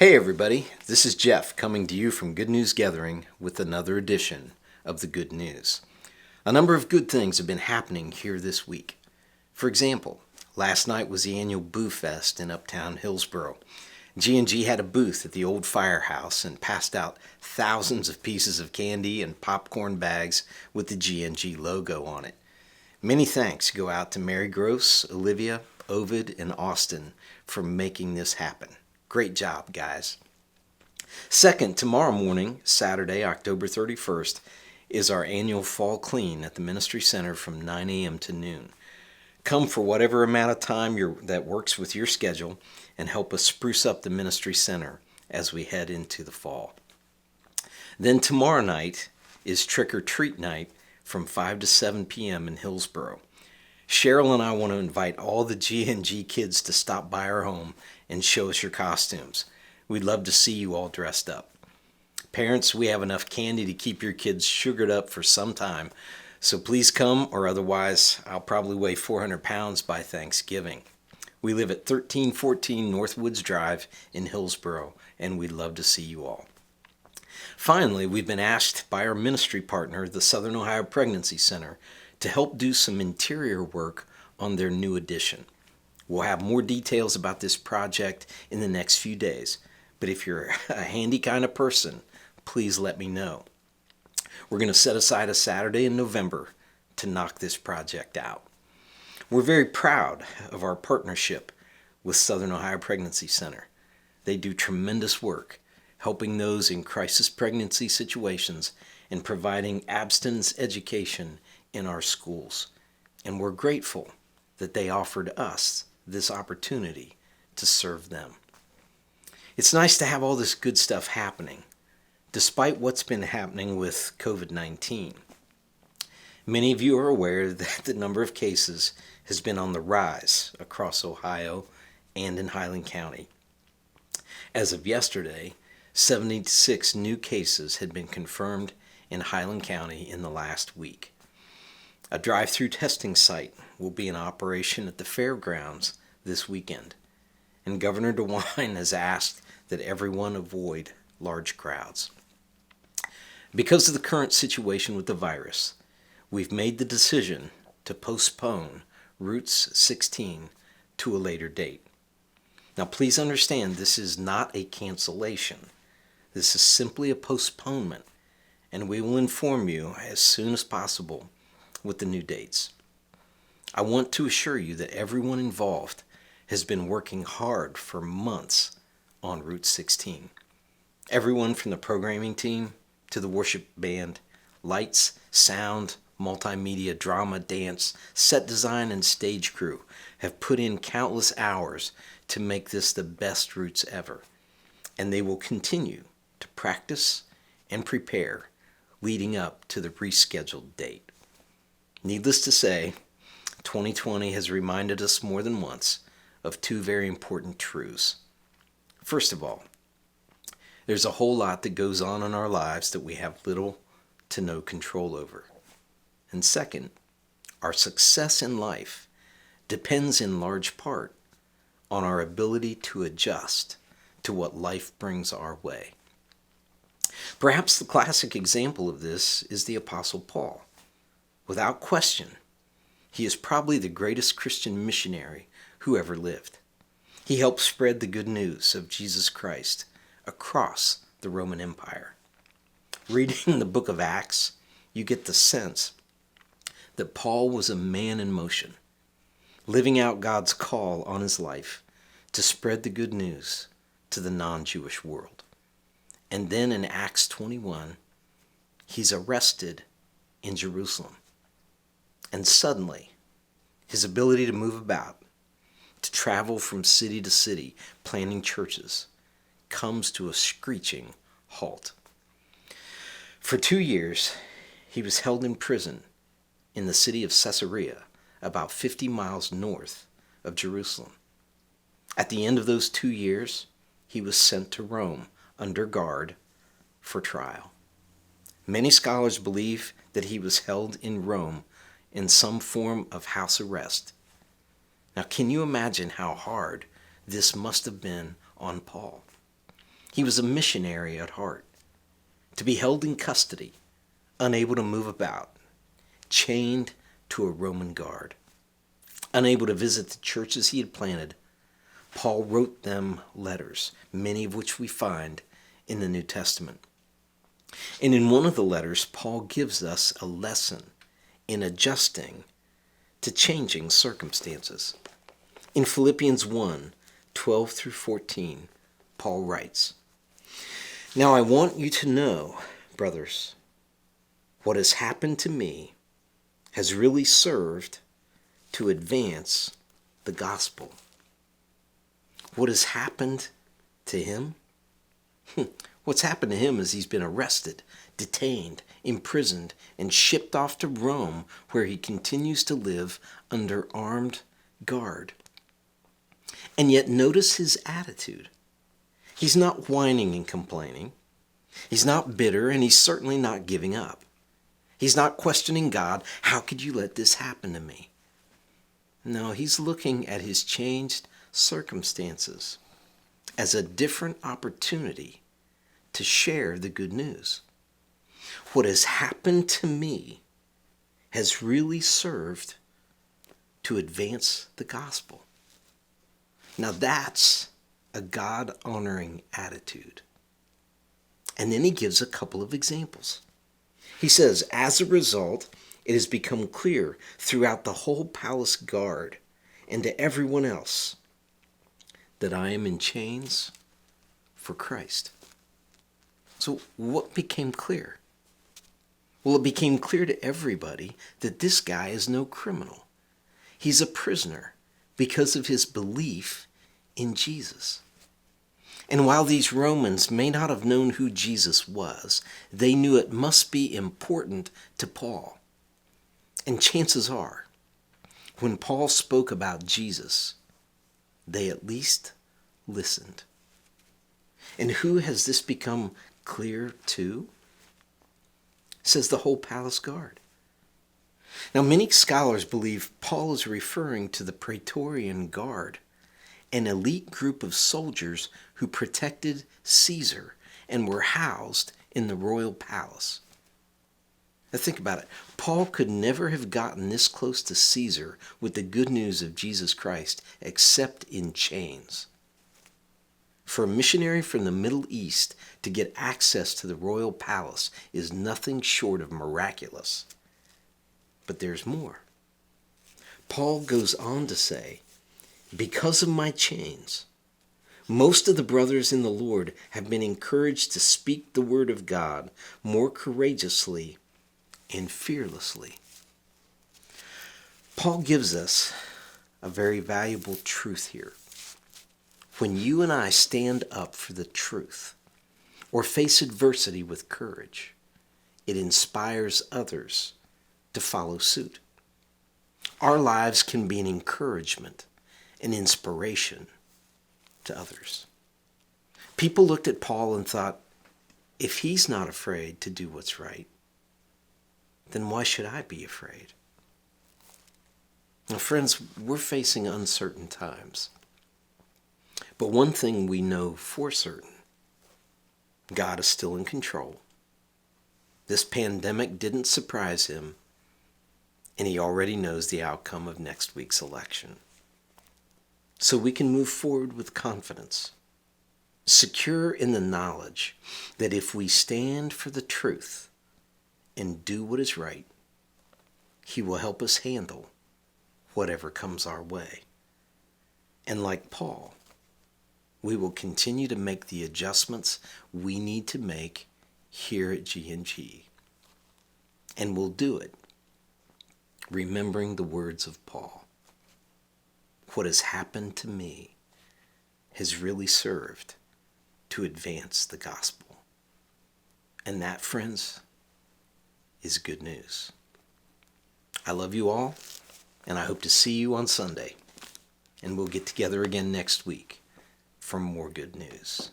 Hey everybody, this is Jeff coming to you from Good News Gathering with another edition of the Good News. A number of good things have been happening here this week. For example, last night was the annual Boo Fest in Uptown Hillsboro. G&G had a booth at the old firehouse and passed out thousands of pieces of candy and popcorn bags with the G&G logo on it. Many thanks go out to Mary Gross, Olivia, Ovid, and Austin for making this happen. Great job, guys. Second, tomorrow morning, Saturday, October 31st, is our annual Fall Clean at the Ministry Center from 9 a.m. to noon. Come for whatever amount of time that works with your schedule and help us spruce up the Ministry Center as we head into the fall. Then tomorrow night is Trick or Treat Night from 5 to 7 p.m. in Hillsboro. Cheryl and I want to invite all the G&G kids to stop by our home and show us your costumes. We'd love to see you all dressed up. Parents, we have enough candy to keep your kids sugared up for some time, so please come, or otherwise I'll probably weigh 400 pounds by Thanksgiving. We live at 1314 Northwoods Drive in Hillsboro, and we'd love to see you all. Finally, we've been asked by our ministry partner, the Southern Ohio Pregnancy Center, to help do some interior work on their new addition. We'll have more details about this project in the next few days, but if you're a handy kind of person, please let me know. We're going to set aside a Saturday in November to knock this project out. We're very proud of our partnership with Southern Ohio Pregnancy Center. They do tremendous work helping those in crisis pregnancy situations and providing abstinence education in our schools. And we're grateful that they offered us this opportunity to serve them. It's nice to have all this good stuff happening, despite what's been happening with COVID-19. Many of you are aware that the number of cases has been on the rise across Ohio and in Highland County. As of yesterday, 76 new cases had been confirmed in Highland County in the last week. A drive-through testing site will be in operation at the fairgrounds this weekend, and Governor DeWine has asked that everyone avoid large crowds. Because of the current situation with the virus, we've made the decision to postpone Routes 16 to a later date. Now please understand, this is not a cancellation. This is simply a postponement, and we will inform you as soon as possible with the new dates. I want to assure you that everyone involved has been working hard for months on Route 16. Everyone from the programming team to the worship band, lights, sound, multimedia, drama, dance, set design, and stage crew have put in countless hours to make this the best routes ever. And they will continue to practice and prepare leading up to the rescheduled date. Needless to say, 2020 has reminded us more than once of two very important truths. First of all, there's a whole lot that goes on in our lives that we have little to no control over. And second, our success in life depends in large part on our ability to adjust to what life brings our way. Perhaps the classic example of this is the Apostle Paul. Without question, he is probably the greatest Christian missionary who ever lived. He helped spread the good news of Jesus Christ across the Roman Empire. Reading the book of Acts, you get the sense that Paul was a man in motion, living out God's call on his life to spread the good news to the non-Jewish world. And then in Acts 21, he's arrested in Jerusalem. And suddenly, his ability to move about, to travel from city to city, planting churches, comes to a screeching halt. For 2 years, he was held in prison in the city of Caesarea, about 50 miles north of Jerusalem. At the end of those 2 years, he was sent to Rome under guard for trial. Many scholars believe that he was held in Rome in some form of house arrest. Now, can you imagine how hard this must have been on Paul? He was a missionary at heart. To be held in custody, unable to move about, chained to a Roman guard, unable to visit the churches he had planted, Paul wrote them letters, many of which we find in the New Testament. And in one of the letters, Paul gives us a lesson in adjusting to changing circumstances. In Philippians 1:12 through 14, Paul writes, "Now I want you to know, brothers, what has happened to me has really served to advance the gospel." What has happened to him? What's happened to him is he's been arrested, detained, imprisoned, and shipped off to Rome, where he continues to live under armed guard. And yet notice his attitude. He's not whining and complaining. He's not bitter, and he's certainly not giving up. He's not questioning God, how could you let this happen to me? No, he's looking at his changed circumstances as a different opportunity to share the good news. What has happened to me has really served to advance the gospel. Now that's a God-honoring attitude. And then he gives a couple of examples. He says, as a result, it has become clear throughout the whole palace guard and to everyone else that I am in chains for Christ. So what became clear? Well, it became clear to everybody that this guy is no criminal. He's a prisoner because of his belief in Jesus. And while these Romans may not have known who Jesus was, they knew it must be important to Paul. And chances are, when Paul spoke about Jesus, they at least listened. And who has this become clear to? Says the whole palace guard. Now, many scholars believe Paul is referring to the Praetorian Guard, an elite group of soldiers who protected Caesar and were housed in the royal palace. Now think about it. Paul could never have gotten this close to Caesar with the good news of Jesus Christ except in chains. For a missionary from the Middle East to get access to the royal palace is nothing short of miraculous. But there's more. Paul goes on to say, because of my chains, most of the brothers in the Lord have been encouraged to speak the word of God more courageously and fearlessly. Paul gives us a very valuable truth here. When you and I stand up for the truth or face adversity with courage, it inspires others to follow suit. Our lives can be an encouragement, an inspiration to others. People looked at Paul and thought, if he's not afraid to do what's right, then why should I be afraid? Now, friends, we're facing uncertain times. But one thing we know for certain, God is still in control. This pandemic didn't surprise him, and he already knows the outcome of next week's election. So we can move forward with confidence, secure in the knowledge that if we stand for the truth and do what is right, he will help us handle whatever comes our way. And like Paul, we will continue to make the adjustments we need to make here at G&G. And we'll do it remembering the words of Paul. What has happened to me has really served to advance the gospel. And that, friends, is good news. I love you all, and I hope to see you on Sunday. And we'll get together again next week for more good news.